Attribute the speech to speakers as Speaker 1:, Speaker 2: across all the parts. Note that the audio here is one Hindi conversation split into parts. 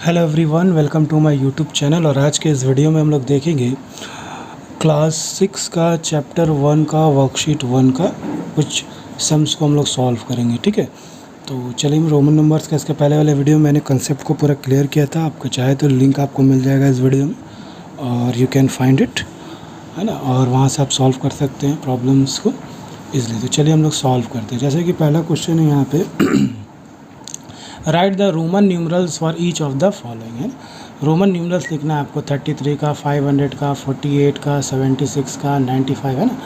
Speaker 1: Hello everyone, welcome to my YouTube channel. और आज के इस वीडियो में हम लोग देखेंगे क्लास 6 का चैप्टर 1 का वर्कशीट 1 का कुछ सम्स को हम लोग सॉल्व करेंगे। ठीक है, तो चलिए रोमन नंबर्स का इसके पहले वाले वीडियो में मैंने कंसेप्ट को पूरा क्लियर किया था। आपको चाहे तो लिंक आपको मिल जाएगा इस वीडियो में और यू कैन फाइंड इट, है ना, और वहाँ से आप सॉल्व कर सकते हैं प्रॉब्लम्स को ईजिली। तो चलिए हम लोग सॉल्व करते हैं। जैसे कि पहला क्वेश्चन है यहाँ पे right the Roman numerals for each of the following. है रोमन न्यूमरल्स लिखना है आपको 33 का, 500 का, 48 का, 76 का, 95, है ना।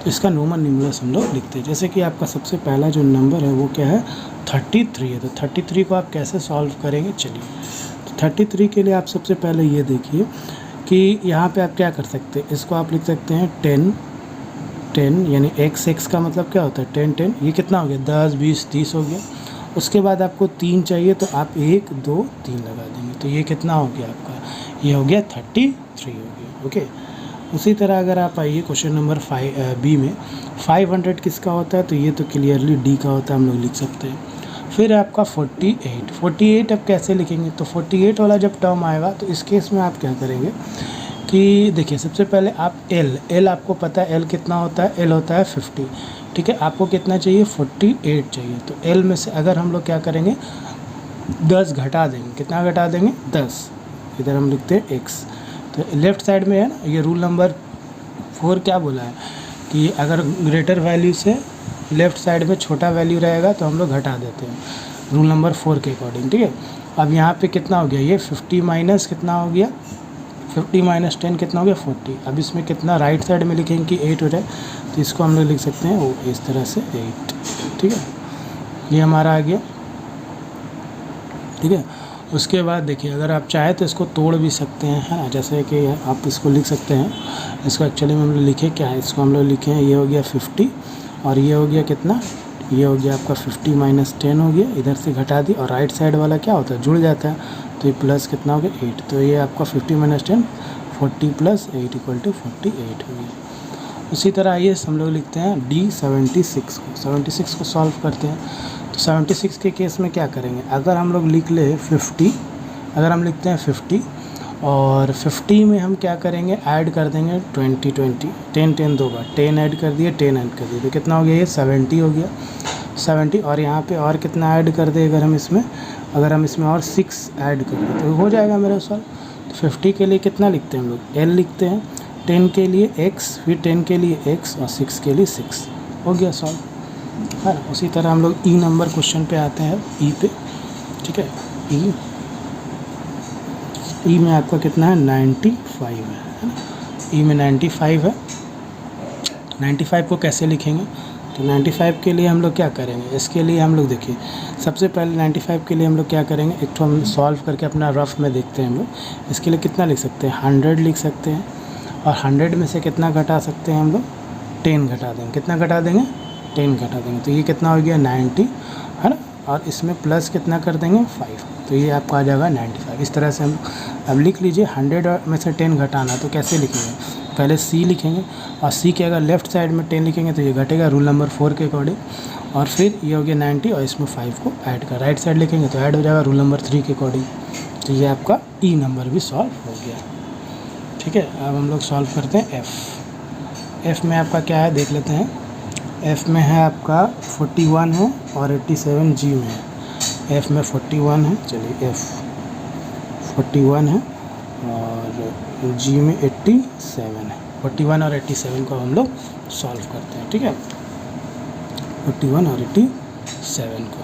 Speaker 1: तो इसका रोमन न्यूमरल्स हम लोग लिखते हैं। जैसे कि आपका सबसे पहला जो नंबर है वो क्या है, 33 है। तो 33 को आप कैसे सॉल्व करेंगे, चलिए। तो 33 के लिए आप सबसे पहले ये देखिए कि यहाँ पे आप क्या कर सकते हैं, इसको आप लिख सकते हैं 10 यानी x का मतलब क्या होता है 10 ये कितना हो गया 10 20 30 हो गया। उसके बाद आपको 3 चाहिए तो आप 1 2 3 लगा देंगे, तो ये कितना हो गया आपका, ये हो गया 33 हो गया। ओके, उसी तरह अगर आप आइए क्वेश्चन नंबर 5 में 500 किसका होता है, तो ये तो क्लियरली डी का होता है, हम लोग लिख सकते हैं। फिर आपका 48 अब कैसे लिखेंगे, तो 48 वाला जब टर्म आएगा तो इस केस में आप क्या करेंगे कि देखिए सबसे पहले आप एल आपको पता है एल कितना होता है, एल होता है 50। ठीक है, आपको कितना चाहिए 48 चाहिए। तो एल में से अगर हम लोग क्या करेंगे 10 घटा देंगे, कितना घटा देंगे 10, इधर हम लिखते हैं एक्स। तो लेफ़्ट साइड में है ना, ये रूल नंबर 4 क्या बोला है कि अगर ग्रेटर वैल्यू से लेफ़्ट साइड में छोटा वैल्यू रहेगा तो हम लोग घटा देते हैं, रूल नंबर 4 के अकॉर्डिंग। ठीक है, अब यहाँ पे कितना हो गया, ये 50 माइनस कितना हो गया 50 माइनस 10 कितना हो गया 40। अब इसमें कितना राइट साइड में लिखेंगे कि 8 हो जाए, तो इसको हम लोग लिख सकते हैं वो इस तरह से 8। ठीक है, ये हमारा आ गया। ठीक है, उसके बाद देखिए अगर आप चाहे तो इसको तोड़ भी सकते हैं, है ना। जैसे कि आप इसको लिख सकते हैं, इसको एक्चुअली में हम लोग लिखे क्या है, इसको हम लोग लिखे हैं ये हो गया 50 और ये हो गया कितना, ये हो गया आपका 50 माइनस 10 हो गया, इधर से घटा दी और राइट साइड वाला क्या होता है जुड़ जाता है, तो ये प्लस कितना हो गया 8। तो ये आपका 50 माइनस 10 40 प्लस 8 इक्वल टू 48 हो गया। उसी तरह आइए हम लोग लिखते हैं D76 को सॉल्व करते हैं। तो 76 के केस में क्या करेंगे, अगर हम लोग लिख ले 50, अगर हम लिखते हैं 50 और 50 में हम क्या करेंगे ऐड कर देंगे 20 10 दो बार 10 ऐड कर दिए 10 ऐड कर दिए, तो कितना हो गया ये 70 हो गया 70। और यहाँ पे और कितना ऐड कर दे, अगर हम इसमें और 6 ऐड कर दें तो हो जाएगा मेरा सॉल्व। तो 50 के लिए कितना लिखते हैं हम लोग, एल लिखते हैं, 10 के लिए x, फिर 10 के लिए x और 6 के लिए 6, हो गया सॉल्व, है ना। उसी तरह हम लोग ई नंबर क्वेश्चन पे आते हैं, ई पे। ठीक है, ई में आपका कितना है 95 है ना, ई में 95 है। 95 को कैसे लिखेंगे, तो 95 के लिए हम लोग क्या करेंगे, इसके लिए हम लोग देखिए सबसे पहले 95 के लिए हम लोग क्या करेंगे, एक तो हम सॉल्व करके अपना रफ में देखते हैं हम लोग। इसके लिए कितना लिख सकते हैं 100 लिख सकते हैं, और 100 में से कितना घटा सकते हैं हम लोग 10 घटा देंगे, कितना घटा देंगे 10 घटा देंगे, तो ये कितना हो गया 90, है ना। और इसमें प्लस कितना कर देंगे 5, तो ये आपका आ जाएगा 95। इस तरह से हम अब लिख लीजिए 100 में से 10 घटाना, तो कैसे लिखेंगे, पहले सी लिखेंगे और सी के अगर लेफ़्ट साइड में 10 लिखेंगे तो ये घटेगा रूल नंबर 4 के अकॉर्डिंग, और फिर ये हो गया 90 और इसमें 5 को ऐड कर राइट साइड लिखेंगे तो ऐड हो जाएगा रूल नंबर 3 के अकॉर्डिंग। तो ये आपका ई नंबर भी सॉल्व हो गया। ठीक है, अब हम लोग सॉल्व करते हैं एफ़ में आपका क्या है देख लेते हैं। एफ़ में है आपका 41 है और 87 जी में है। एफ़ में 41 है, चलिए एफ़ 41 है और जी में 87 है। 41 और 87 को हम लोग सॉल्व करते हैं। ठीक है, 41 और 87 को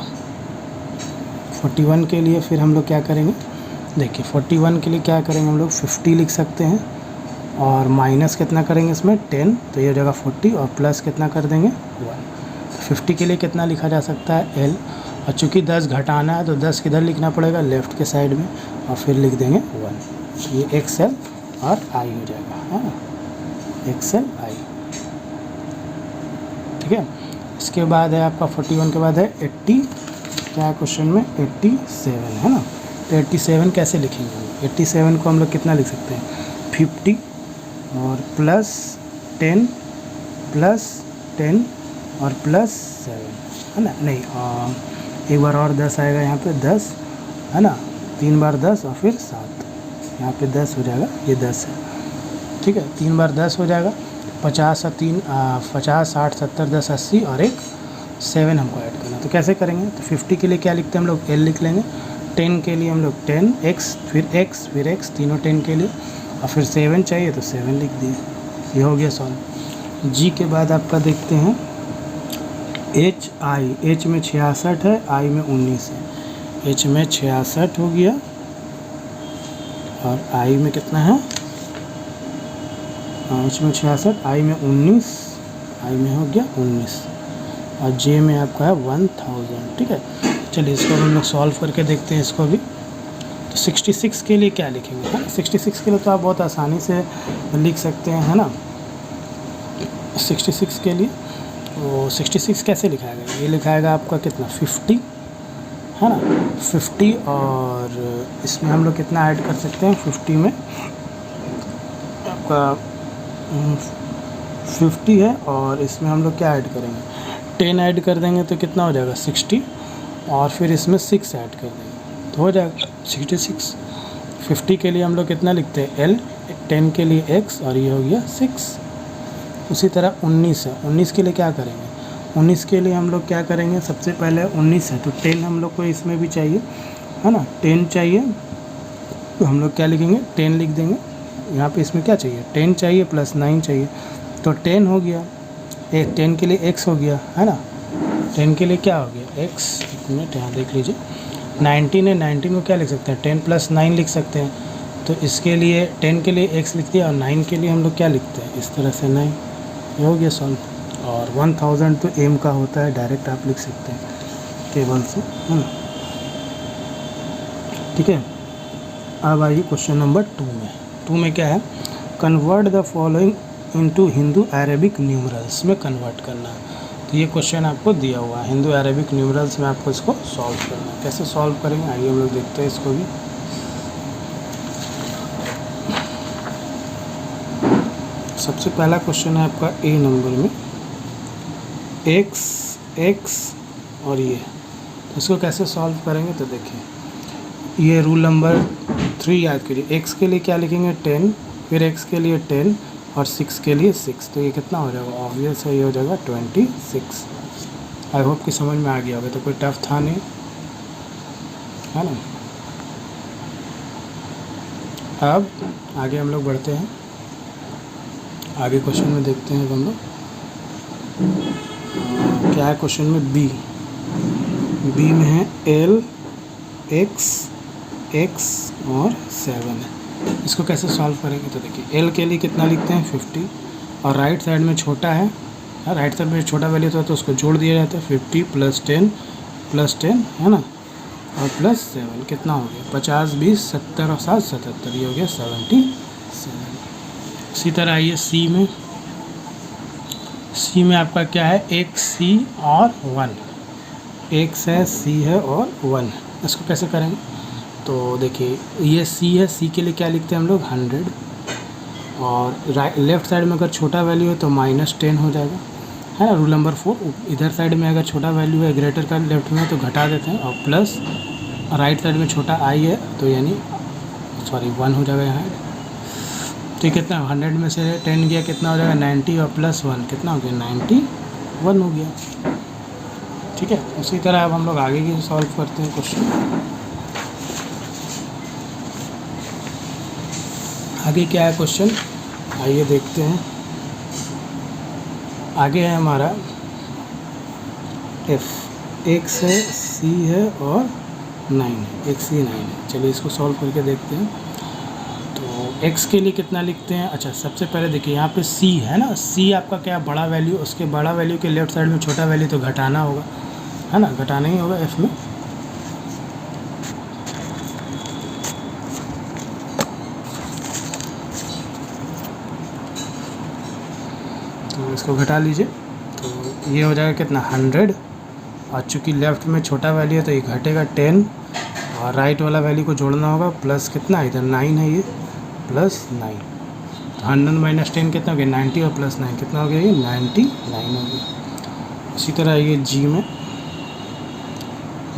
Speaker 1: 41 के लिए फिर हम लोग क्या करेंगे, देखिए 41 के लिए क्या करेंगे हम लोग 50 लिख सकते हैं और माइनस कितना करेंगे इसमें 10, तो ये हो जाएगा 40 और प्लस कितना कर देंगे 1। तो 50 के लिए कितना लिखा जा सकता है एल, और चूँकि 10 घटाना है तो 10 किधर लिखना पड़ेगा लेफ़्ट के साइड में, और फिर लिख देंगे 1। तो ये एक्सएल और आई हो जाएगा, है ना, एक्सएल आई। ठीक है, इसके बाद है आपका 41 के बाद है 80, क्या है क्वेश्चन में 87, है ना। तो 87 कैसे लिखेंगे, 87 को हम लोग कितना लिख सकते हैं 50 और प्लस 10 और प्लस 7, है ना, नहीं एक बार और 10 आएगा यहाँ पे 10, है ना, 3 बार 10 और फिर 7, यहाँ पे 10 हो जाएगा, ये 10 है, ठीक है। 3 बार 10 हो जाएगा, 50 और 3 50 60 70 10 80 और एक 7 हमको ऐड करना। तो कैसे करेंगे, तो 50 के लिए क्या लिखते हैं हम लोग, L लिख लेंगे। 10 के लिए हम लोग 10 x फिर x तीनों 10 के लिए, और फिर 7 चाहिए तो 7 लिख दिए। ये हो गया सॉल्व। जी के बाद आपका देखते हैं H में 66 है, I में 19 है। H में 66 हो गया और I में कितना है, H में 66, I में 19, I में हो गया 19 और J में आपका है 1000, ठीक है। चलिए इसको हम लोग सॉल्व करके देखते हैं इसको भी। तो 66 के लिए क्या लिखेंगे, है ना। 66 के लिए तो आप बहुत आसानी से लिख सकते हैं, है ना। 66 के लिए तो 66 कैसे लिखाएगा, ये लिखाएगा आपका कितना 50, है ना। 50 और इसमें हम लोग कितना ऐड कर सकते हैं, 50 में आपका 50 है और इसमें हम लोग क्या ऐड करेंगे, 10 ऐड कर देंगे तो कितना हो जाएगा 60 और फिर इसमें 6 ऐड कर देंगे तो हो जाएगा 66। 50 के लिए हम लोग कितना लिखते हैं L, 10 के लिए X और ये हो गया 6। उसी तरह 19 है, 19 के लिए क्या करेंगे, 19 के लिए हम लोग क्या करेंगे, सबसे पहले 19 है तो 10 हम लोग को इसमें भी चाहिए, है ना। 10 चाहिए तो हम लोग क्या लिखेंगे, 10 लिख देंगे। यहाँ पे इसमें क्या चाहिए, 10 चाहिए प्लस 9 चाहिए तो 10 हो गया। 10 के लिए x हो गया, है ना। 10 के लिए क्या हो गया x, एक मिनट यहाँ देख लीजिए। 19 है, 19 को क्या लिख सकते हैं, 10 प्लस 9 लिख सकते हैं। तो इसके लिए 10 के लिए x लिख दिया और 9 के लिए हम लोग क्या लिखते हैं, इस तरह से 9। ये हो गया सॉल्व। और 1000 तो m का होता है, डायरेक्ट आप लिख सकते हैं टेबल से, है ना, ठीक है। अब आइए क्वेश्चन नंबर 2 में क्या है, convert the following into Hindu Arabic numerals में कन्वर्ट करना है। तो ये क्वेश्चन आपको दिया हुआ है, हिंदू अरेबिक न्यूमरल्स में आपको इसको सॉल्व करना है। कैसे सॉल्व करेंगे आइए हम लोग देखते हैं इसको भी। सबसे पहला क्वेश्चन है आपका A नंबर में, x और ये, तो इसको कैसे सॉल्व करेंगे, तो देखिए ये रूल नंबर 3 याद करिए। x के लिए क्या लिखेंगे 10, फिर x के लिए 10 और 6 के लिए 6, तो ये कितना हो जाएगा, ऑब्वियस है ये हो जाएगा 26। आई होप कि समझ में आ गया होगा, तो कोई टफ था नहीं, है ना। अब आगे हम लोग बढ़ते हैं, आगे क्वेश्चन में देखते हैं हम लोग क्या है। क्वेश्चन में बी में है L, x और 7 है। इसको कैसे सॉल्व करेंगे, तो देखिए L के लिए कितना लिखते हैं 50 और राइट साइड में छोटा है, राइट साइड में छोटा वैल्यू तो उसको जोड़ दिया जाता है, 50 प्लस 10 है ना, और प्लस 7 कितना हो गया 50 20 70 और 7 77, ये हो गया 77। इसी तरह आइए सी में आपका क्या है, एक C और 1, x है, C है और 1 है। इसको कैसे करेंगे, तो देखिए ये C है, C के लिए क्या लिखते हैं हम लोग 100 और लेफ़्ट साइड में अगर छोटा वैल्यू है तो -10 हो जाएगा, है ना। रूल नंबर 4, इधर साइड में अगर छोटा वैल्यू है ग्रेटर का लेफ्ट में तो घटा देते हैं, और प्लस राइट साइड में छोटा I है तो यानी 1 हो जाएगा यहाँ। तो कितना 100 में से 10 गया कितना हो जाएगा 90 और प्लस 1 कितना हो गया 91 हो गया, ठीक है। उसी तरह अब हम लोग आगे की सॉल्व करते हैं क्वेश्चन। आगे क्या है क्वेश्चन, आइए देखते हैं। आगे है हमारा x है, C है और 9 है, x C 9 है। चलिए इसको सॉल्व करके देखते हैं। तो x के लिए कितना लिखते हैं, अच्छा सबसे पहले देखिए यहाँ पे C है ना, C आपका क्या बड़ा वैल्यू, उसके बड़ा वैल्यू के लेफ्ट साइड में छोटा वैल्यू तो घटाना होगा, है ना, घटाना ही होगा f में। तो इसको घटा लीजिए, तो ये हो जाएगा कितना 100 और चूँकि लेफ़्ट में छोटा वैल्यू है तो ये घटेगा 10 और राइट वाला वैल्यू को जोड़ना होगा, प्लस कितना इधर 9 है, ये प्लस 9, तो 100 माइनस 10 कितना हो गया 90 और प्लस 9 कितना हो गया, ये 99 हो गया। इसी तरह ये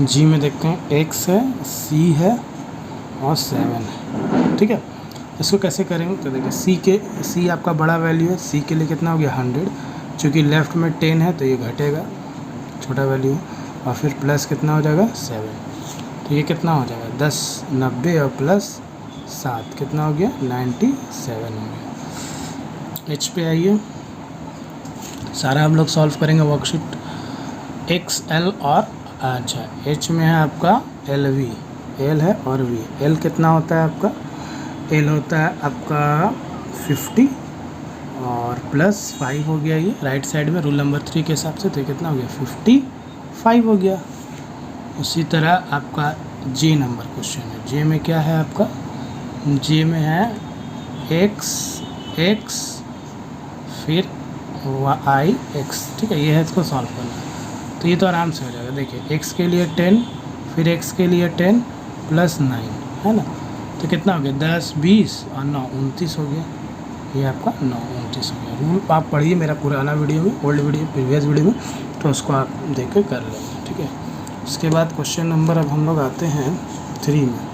Speaker 1: जी में देखते हैं x है, C है और 7 है, ठीक है। इसको कैसे करेंगे तो देखिए सी आपका बड़ा वैल्यू है, सी के लिए कितना हो गया 100, चूँकि लेफ़्ट में 10 है तो ये घटेगा, छोटा वैल्यू है, और फिर प्लस कितना हो जाएगा 7, तो ये कितना हो जाएगा 10, 90 और प्लस 7 कितना हो गया 97 हो गया। एच पे आइए, सारा हम लोग सॉल्व करेंगे वर्कशीट एक्स एल और अच्छा एच में है आपका एल वी, एल है और वी, एल कितना होता है आपका, एल होता है आपका 50 और प्लस 5 हो गया, ये राइट साइड में रूल नंबर 3 के हिसाब से, तो ये कितना हो गया 55 हो गया। उसी तरह आपका जे नंबर क्वेश्चन है, जे में क्या है आपका, जे में है एक्स फिर आई एक्स, ठीक है, ये है, इसको सॉल्व करना है तो ये तो आराम से हो जाएगा। देखिए एक्स के लिए 10 फिर एक्स के लिए 10 प्लस 9 है ना, तो कितना हो गया 10 20 और 9 29 हो गया, ये आपका 9 29 हो गया। रूल आप पढ़िए मेरा पुराना वीडियो में, ओल्ड वीडियो प्रीवियस वीडियो में, तो उसको आप देख के कर लेंगे, ठीक है। उसके बाद क्वेश्चन नंबर अब हम लोग आते हैं 3 में।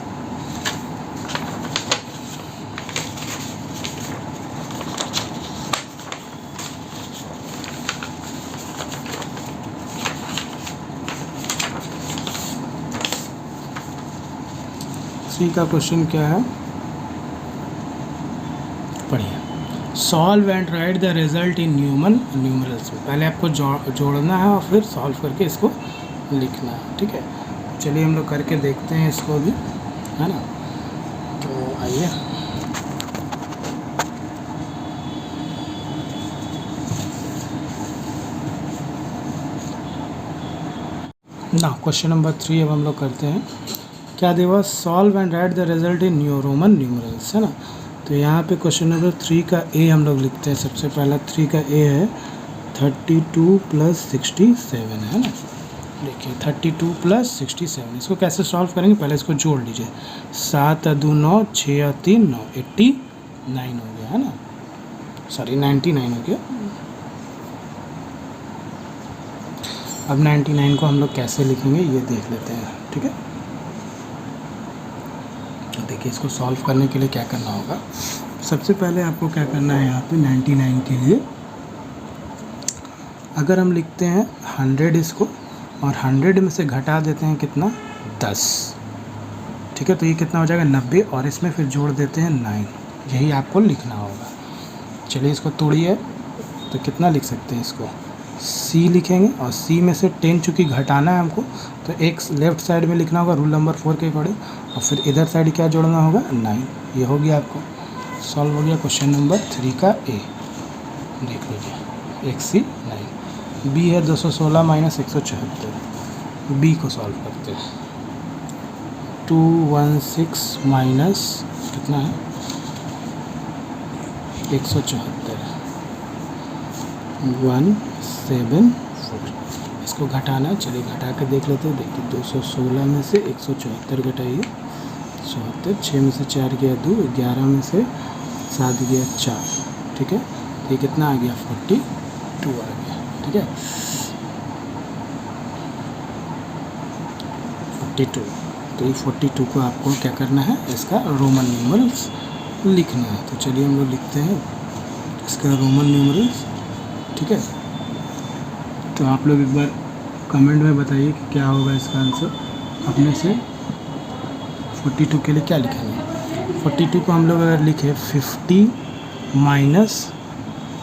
Speaker 1: का क्वेश्चन क्या है, पढ़िए, solve and write the result in numan numerals. पहले आपको जोड़ना है और फिर सॉल्व करके इसको लिखना है, ठीक है। चलिए हम लोग करके देखते हैं इसको भी, है ना, तो आइए ना क्वेश्चन नंबर 3 अब हम लोग करते हैं। क्या देवा, solve and write the result in Roman numerals, है ना। तो यहाँ पे क्वेश्चन नंबर 3 का ए हम लोग लिखते हैं। सबसे पहला 3 का ए है 32 प्लस 67, है ना। देखिए 32 प्लस 67, इसको कैसे सॉल्व करेंगे, पहले इसको जोड़ लीजिए, 7 और 2 9, 6 और 3 9, 89 हो गया, है ना, सॉरी 99 हो गया। अब 99 को हम लोग कैसे लिखेंगे ये देख लेते हैं, ठीक है। तो देखिए इसको सॉल्व करने के लिए क्या करना होगा, सबसे पहले आपको क्या करना है, यहाँ पे 99 के लिए अगर हम लिखते हैं 100 इसको, और 100 में से घटा देते हैं कितना 10, ठीक है, तो ये कितना हो जाएगा 90, और इसमें फिर जोड़ देते हैं 9, यही आपको लिखना होगा। चलिए इसको तोड़िए, तो कितना लिख सकते हैं इसको, सी लिखेंगे, और सी में से 10 चूँकि घटाना है हमको, तो एक लेफ़्ट साइड में लिखना होगा रूल नंबर 4 के अकॉर्डिंग, और फिर इधर साइड क्या जोड़ना होगा 9, ये हो गया आपको सॉल्व हो गया क्वेश्चन नंबर 3 का ए। देख लीजिए 1C9, बी है 216 माइनस 174, बी को सॉल्व करते हैं, 216 माइनस कितना है 174, 174, इसको घटाना है, चलिए घटा के देख लेते हैं। देखिए 216 में से 174 घटाइए, 74, 6 में से 4 गया 2, 11 में से 7 गया 4, ठीक है, ये कितना आ गया 42 आ गया, ठीक है 42। तो ये 42 को आपको क्या करना है, इसका रोमन न्यूमरल्स लिखना है। तो चलिए हम लोग लिखते हैं इसका रोमन न्यूमरल्स, ठीक है। तो आप लोग एक बार कमेंट में बताइए कि क्या होगा इसका आंसर अपने से। 42 के लिए क्या लिखेंगे, 42 को हम लोग अगर लिखे 50 माइनस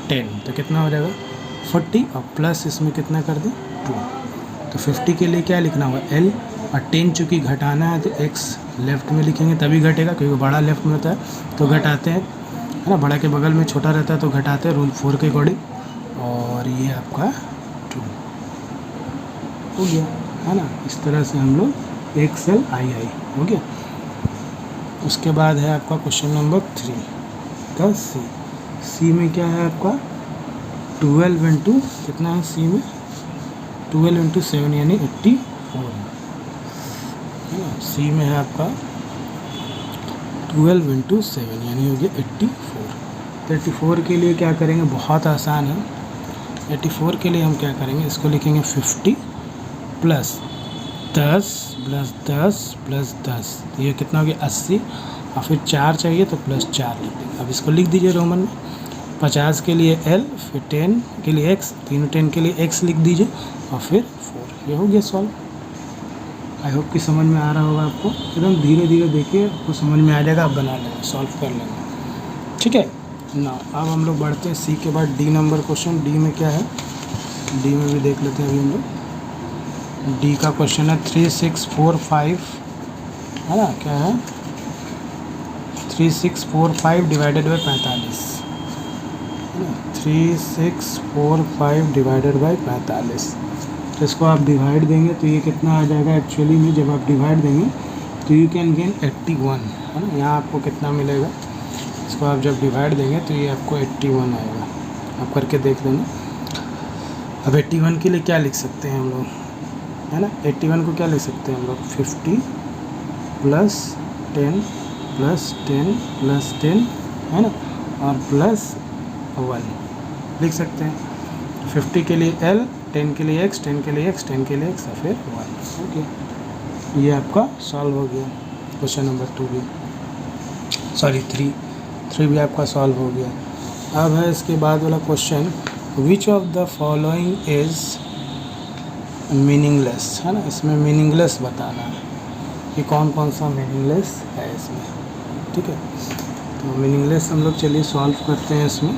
Speaker 1: 10 तो कितना हो जाएगा 40, और प्लस इसमें कितना कर दें 2, तो 50 के लिए क्या लिखना होगा L, और 10 चूँकि घटाना है तो X लेफ़्ट में लिखेंगे तभी घटेगा, क्योंकि बड़ा लेफ़्ट में होता है तो घटाते हैं, है ना, बड़ा के बगल में छोटा रहता है तो घटाते हैं रूल 4 के अकॉर्डिंग, और ये आपका 2 हो गया, है ना। इस तरह से हम लोग XLII हो गया। उसके बाद है आपका क्वेश्चन नंबर 3 का सी में क्या है आपका 12 इंटू कितना है, सी में 12 इंटू 7 यानी 84 है ना। सी में है आपका 12 इंटू 7 यानी हो गया 84। तो 84 के लिए क्या करेंगे, बहुत आसान है। 84 के लिए हम क्या करेंगे, इसको लिखेंगे 50 प्लस 10 प्लस 10 प्लस 10, तो ये कितना हो गया 80, और फिर 4 चाहिए तो प्लस 4 लिख देंगे। अब इसको लिख दीजिए रोमन में, 50 के लिए L, फिर 10 के लिए X, तीनों 10 के लिए X लिख दीजिए और फिर 4। ये हो गया सॉल्व। आई होप कि समझ में आ रहा होगा आपको। एकदम धीरे धीरे देखिए, आपको समझ में आ जाएगा, आप बना लेंगे, सॉल्व कर लेंगे, ठीक है ना। अब हम लोग बढ़ते हैं सी के बाद डी नंबर क्वेश्चन। डी में क्या है, डी में भी देख लेते हैं अभी हम लोग। डी का क्वेश्चन है 3, 6, 4, 5, है ना, क्या है 3, 6, 4, 5 डिवाइडेड बाई 45, है ना, 3, 6, 4, 5 डिवाइडेड बाई 45। तो इसको आप डिवाइड देंगे तो ये कितना आ जाएगा एक्चुअली में, जब आप डिवाइड देंगे तो यू कैन गेन 81, है ना। यहाँ आपको कितना मिलेगा, इसको आप जब डिवाइड देंगे तो ये आपको 81 आएगा। आप करके देख लेना। अब 81 के लिए क्या लिख सकते हैं हम लोग, है ना, 81 को क्या लिख सकते हैं हम लोग, 50 प्लस 10 प्लस 10 प्लस 10, है ना, और प्लस 1 लिख सकते हैं। 50 के लिए L, 10 के लिए X, 10 के लिए X, 10 के लिए X, और फिर 1। ओके, ये आपका सॉल्व हो गया क्वेश्चन नंबर 2 भी, सॉरी 3 भी आपका सॉल्व हो गया। अब है इसके बाद वाला question, which of the following is meaningless, है ना। इसमें मीनिंगलेस बताना है कि कौन कौन सा मीनिंगलेस है इसमें, ठीक है। तो मीनिंगलेस हम लोग चलिए सॉल्व करते हैं इसमें।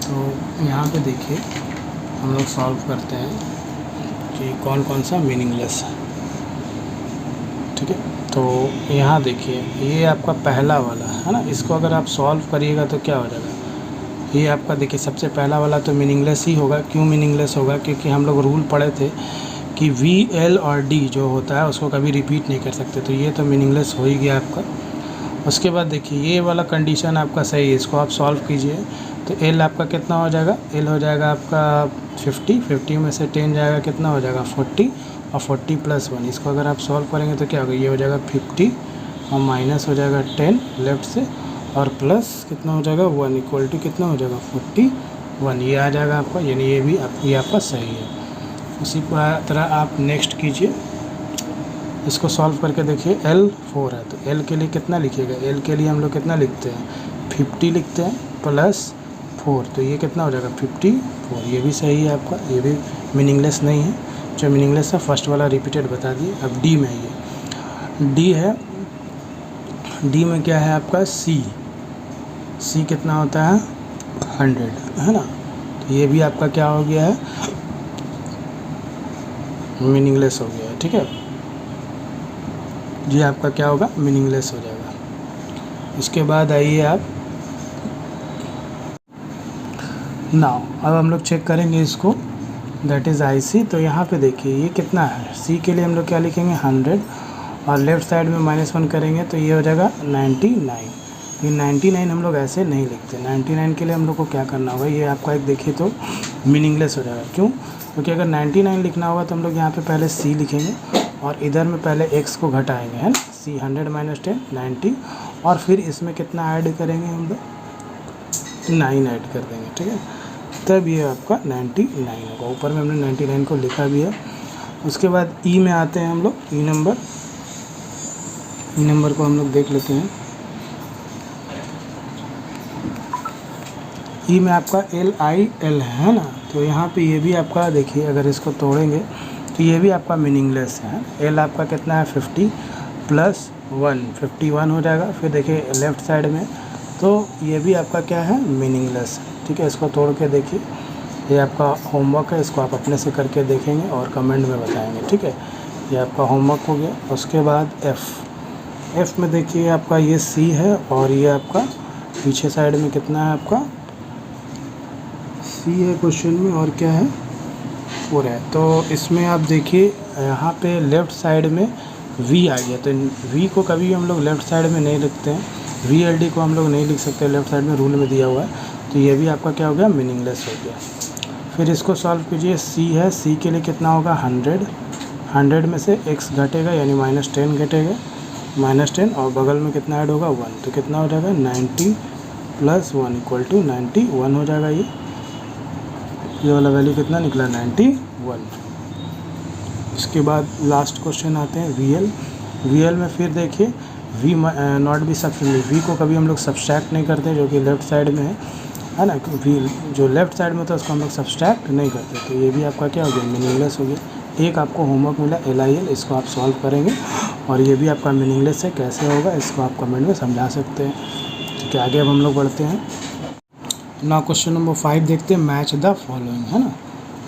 Speaker 1: तो यहाँ पे देखिए हम लोग सॉल्व करते हैं कि कौन कौन सा मीनिंगलेस है, ठीक है। तो यहाँ देखिए ये आपका पहला वाला है ना, इसको अगर आप सॉल्व करिएगा तो क्या हो जाएगा, ये आपका देखिए सबसे पहला वाला तो मीनिंगलेस ही होगा। क्यों मीनिंगलेस होगा, क्योंकि हम लोग रूल पढ़े थे कि V, L और D जो होता है उसको कभी रिपीट नहीं कर सकते, तो ये तो मीनिंगलेस हो ही गया आपका। उसके बाद देखिए ये वाला कंडीशन आपका सही है, इसको आप सॉल्व कीजिए तो L आपका कितना हो जाएगा, L हो जाएगा आपका 50 में से 10 जाएगा, कितना हो जाएगा 40, और 40 प्लस 1, इसको अगर आप सॉल्व करेंगे तो क्या होगा, ये हो जाएगा 50 और माइनस हो जाएगा 10 लेफ्ट से, और प्लस कितना हो जाएगा 1 इक्वल टू कितना हो जाएगा 41, ये आ जाएगा आपका, यानी ये भी ये आपका सही है। उसी तरह आप नेक्स्ट कीजिए, इसको सॉल्व करके देखिए। L 4 है तो L के लिए कितना लिखिएगा, L के लिए हम लोग कितना लिखते हैं 50 लिखते हैं प्लस 4, तो ये कितना हो जाएगा 54, ये भी सही है आपका, ये भी मीनिंगलेस नहीं है। जो मीनिंगलेस है फर्स्ट वाला रिपीटेड बता दिए। अब D में ये D है, D में क्या है आपका C कितना होता है 100, है ना, तो ये भी आपका क्या हो गया है, मीनिंगलेस हो गया है, ठीक है। ये आपका क्या होगा, मीनिंगलेस हो जाएगा। उसके बाद आइए आप नाउ, अब हम लोग चेक करेंगे इसको, दैट इज़ IC। तो यहाँ पे देखिए ये कितना है, C के लिए हम लोग क्या लिखेंगे 100, और लेफ़्ट साइड में -1 करेंगे तो ये हो जाएगा 99। ये 99 हम लोग ऐसे नहीं लिखते, 99 के लिए हम लोग को क्या करना होगा, ये आपका एक देखिए तो मीनिंगलेस हो जाएगा। क्यों, क्योंकि अगर 99 लिखना होगा तो हम लोग यहाँ पे पहले C लिखेंगे और इधर में पहले X को घटाएंगे, है ना, C 100 - 10 90, और फिर इसमें कितना ऐड करेंगे हम लोग 9 ऐड कर देंगे, ठीक है, तब ये आपका 99 होगा। ऊपर में हमने 99 को लिखा भी है। उसके बाद E में आते हैं हम लोग, E नंबर को हम लोग देख लेते हैं। E में आपका LIL है ना, तो यहाँ पे ये भी आपका देखिए, अगर इसको तोड़ेंगे तो ये भी आपका मीनिंगलेस है। L आपका कितना है 50 प्लस 1, 51 हो जाएगा। फिर देखिए लेफ़्ट साइड में, तो ये भी आपका क्या है, मीनिंगलेस है, ठीक है। इसको तोड़ के देखिए, ये आपका होमवर्क है, इसको आप अपने से करके देखेंगे और कमेंट में बताएंगे, ठीक है। ये आपका होमवर्क हो गया। उसके बाद F में देखिए आपका ये C है, और ये आपका पीछे साइड में कितना है आपका C है क्वेश्चन में, और क्या है 4 है। तो इसमें आप देखिए यहाँ पे लेफ़्ट साइड में V आ गया, तो V को कभी हम लोग लेफ़्ट साइड में नहीं लिखते हैं, VLD को हम लोग नहीं लिख सकते, लेफ़्ट साइड में रूल में दिया हुआ है, तो ये भी आपका क्या हो गया, मीनिंगलेस हो गया। फिर इसको सॉल्व कीजिए। C है, C के लिए कितना होगा 100 में से X घटेगा यानी -10 घटेगा, -10 और बगल में कितना ऐड होगा 1, तो कितना हो जाएगा 90 + 1 = 91 हो जाएगा। ये वाला वैल्यू कितना निकला 91। इसके बाद लास्ट क्वेश्चन आते हैं VL में फिर देखिए V not be subtract, V को कभी हम लोग सब्सट्रैक्ट नहीं करते जो कि लेफ़्ट साइड में है ना, V जो लेफ़्ट साइड में होता है उसको हम लोग सब्सट्रैक्ट नहीं करते, तो ये भी आपका क्या हो गया मीनिंगलेस हो गया। एक आपको होमवर्क मिला LIL, इसको आप सॉल्व करेंगे और ये भी आपका मीनिंगलेस है, कैसे होगा इसको आप कमेंट में समझा सकते हैं। ठीक है, आगे अब हम लोग बढ़ते हैं ना। क्वेश्चन नंबर 5 देखते हैं, मैच द फॉलोइंग, है ना।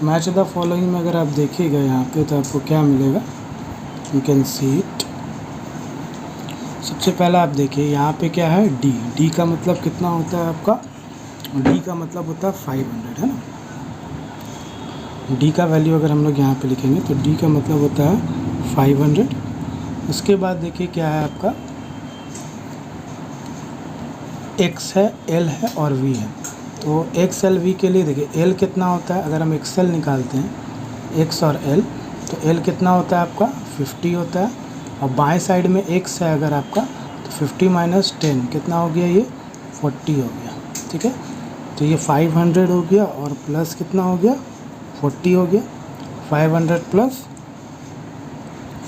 Speaker 1: मैच द फॉलोइंग में अगर आप देखिएगा यहाँ पे तो आपको क्या मिलेगा, यू कैन सी इट। सबसे पहला आप देखिए यहाँ पे क्या है D का मतलब कितना होता है आपका, D का मतलब होता है 500, है ना। D का वैल्यू अगर हम लोग यहाँ पे लिखेंगे तो D का मतलब होता है 500। उसके बाद देखिए क्या है आपका X है, L है और V है। तो XL V के लिए देखिए L कितना होता है, अगर हम XL निकालते हैं X और L तो L कितना होता है आपका 50 होता है, और बाएं साइड में X है अगर आपका तो 50 - 10 कितना हो गया, ये 40 हो गया। ठीक है, तो ये 500 हो गया और प्लस कितना हो गया 40 हो गया, 500 +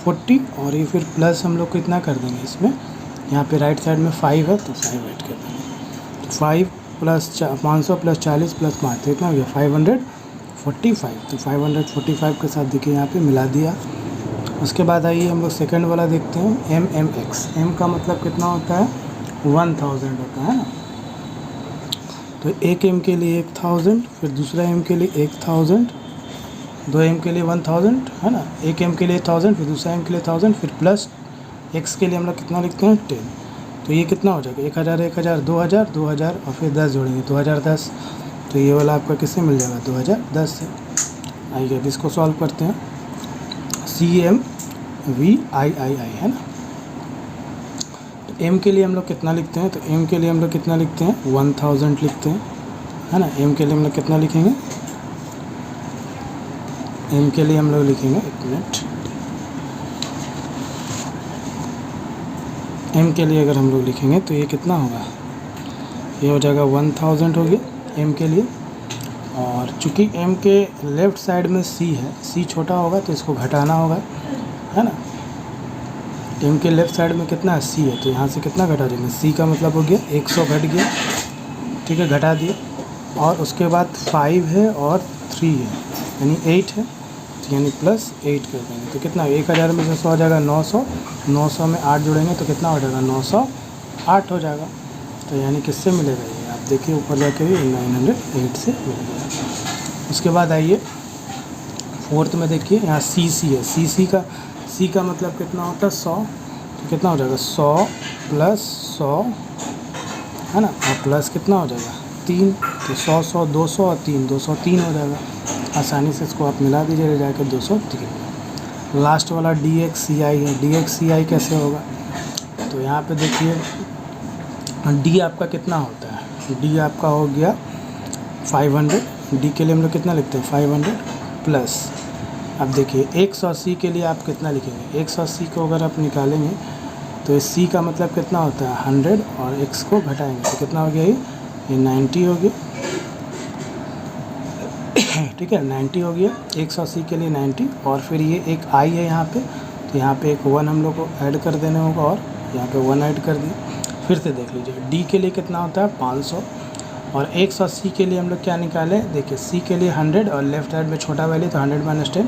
Speaker 1: 40 और ये फिर प्लस हम लोग कितना कर देंगे इसमें, यहाँ पे राइट साइड में 5 है तो 5 ऐड कर देंगे, तो 5 + 500 + 40 + 5 तो कितना हो गया 545। तो 545 के साथ देखिए यहाँ पे मिला दिया। उसके बाद आइए हम लोग सेकंड वाला देखते हैं MMX। M का मतलब कितना होता है 1000 होता है ना, तो एक M के लिए 1000, फिर दूसरा M के लिए 1000, 2 M के लिए 1000, है ना। एक M के लिए 1000, फिर दूसरा M के लिए 1000, फिर प्लस X के लिए हम लोग कितना लिखते हैं 10, तो ये कितना हो जाएगा 1000 1000 2000 2000 और फिर 10 जोड़ेंगे 2010, तो ये वाला आपका किससे मिल जाएगा 2010 से। आइए अब इसको सॉल्व करते हैं। CMVIII है ना, तो M के लिए हम लोग कितना लिखते हैं, तो M के लिए हम लोग कितना लिखते हैं 1000 लिखते हैं, है ना। M के लिए हम लोग कितना लिखेंगे, M के लिए हम लोग लिखेंगे, एक मिनट, M के लिए अगर हम लोग लिखेंगे तो ये कितना होगा, ये हो जाएगा 1000 हो गया M के लिए। और चूँकि M के लेफ़्ट साइड में C है, C छोटा होगा तो इसको घटाना होगा, है ना। M के लेफ़्ट साइड में कितना है C है, तो यहाँ से कितना घटा देंगे, C का मतलब हो गया 100 घट गया, ठीक है, घटा दिया। और उसके बाद 5 है और 3 है यानी 8 है, तो यानी +8 कर देंगे, तो कितना 1000 में से 100 हो जाएगा 900, 900 में 8 जोड़ेंगे तो कितना हो जाएगा 908 हो जाएगा। तो यानी किससे मिलेगा ये, आप देखिए ऊपर जाके भी 908 से मिल गया। उसके बाद आइए फोर्थ में देखिए यहाँ CC है, C का मतलब कितना होता है 100, तो कितना हो जाएगा 100 + 100, है ना, और प्लस कितना हो जाएगा 3, तो 100 100 200 और 3 203 हो जाएगा। आसानी से इसको आप मिला दीजिए जाकर 203। लास्ट वाला DXCI है, DXCI कैसे होगा, तो यहाँ पे देखिए D आपका कितना होता है, D आपका हो गया 500, D के लिए हम लोग कितना लिखते हैं 500 प्लस, अब देखिए 180 के लिए आप कितना लिखेंगे, 180 को अगर आप निकालेंगे तो इस C का मतलब कितना होता है 100 और X को घटाएंगे तो कितना हो गया, ये 90 हो गया, ठीक है 90 हो गया 180 के लिए 90। और फिर ये एक I है यहाँ पे, तो यहाँ पे एक 1 हम लोग को ऐड कर देने होगा और यहाँ पे 1 ऐड कर दिए। फिर से देख लीजिए D के लिए कितना होता है 500 और 180 के लिए हम लोग क्या निकाले, देखिए C के लिए 100 और लेफ्ट साइड में छोटा वैल्यू तो 100 - 10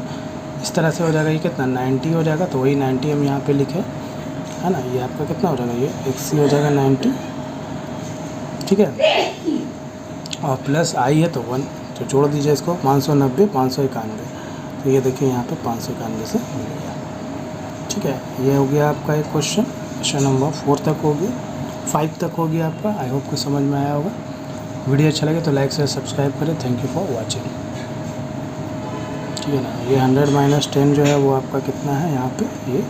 Speaker 1: इस तरह से हो जाएगा, ये कितना 90 हो जाएगा, तो वही 90 हम यहाँ पे लिखे, है ना। ये आपका कितना हो जाएगा, ये XC हो जाएगा 90, ठीक है, और प्लस I है तो 1, तो जोड़ दीजिए इसको 590 591, तो ये देखिए यहाँ पे 591 से मिल गया, ठीक है। ये हो गया आपका एक क्वेश्चन नंबर 4 तक हो गया, 5 तक हो गया आपका। आई होप को समझ में आया होगा। वीडियो अच्छा लगे तो लाइक से सब्सक्राइब करें। थैंक यू फॉर वॉचिंग, ठीक है ना। ये 100 - 10 जो है वो आपका कितना है, यहाँ पे ये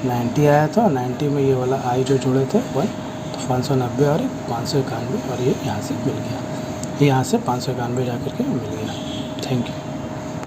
Speaker 1: 90 आया था, 90 में ये वाला I जो जोड़े थे 1, तो 590 और 591 और ये यहाँ से मिल गया, ये यहाँ से 591 जा कर के मिल गया। Thank you.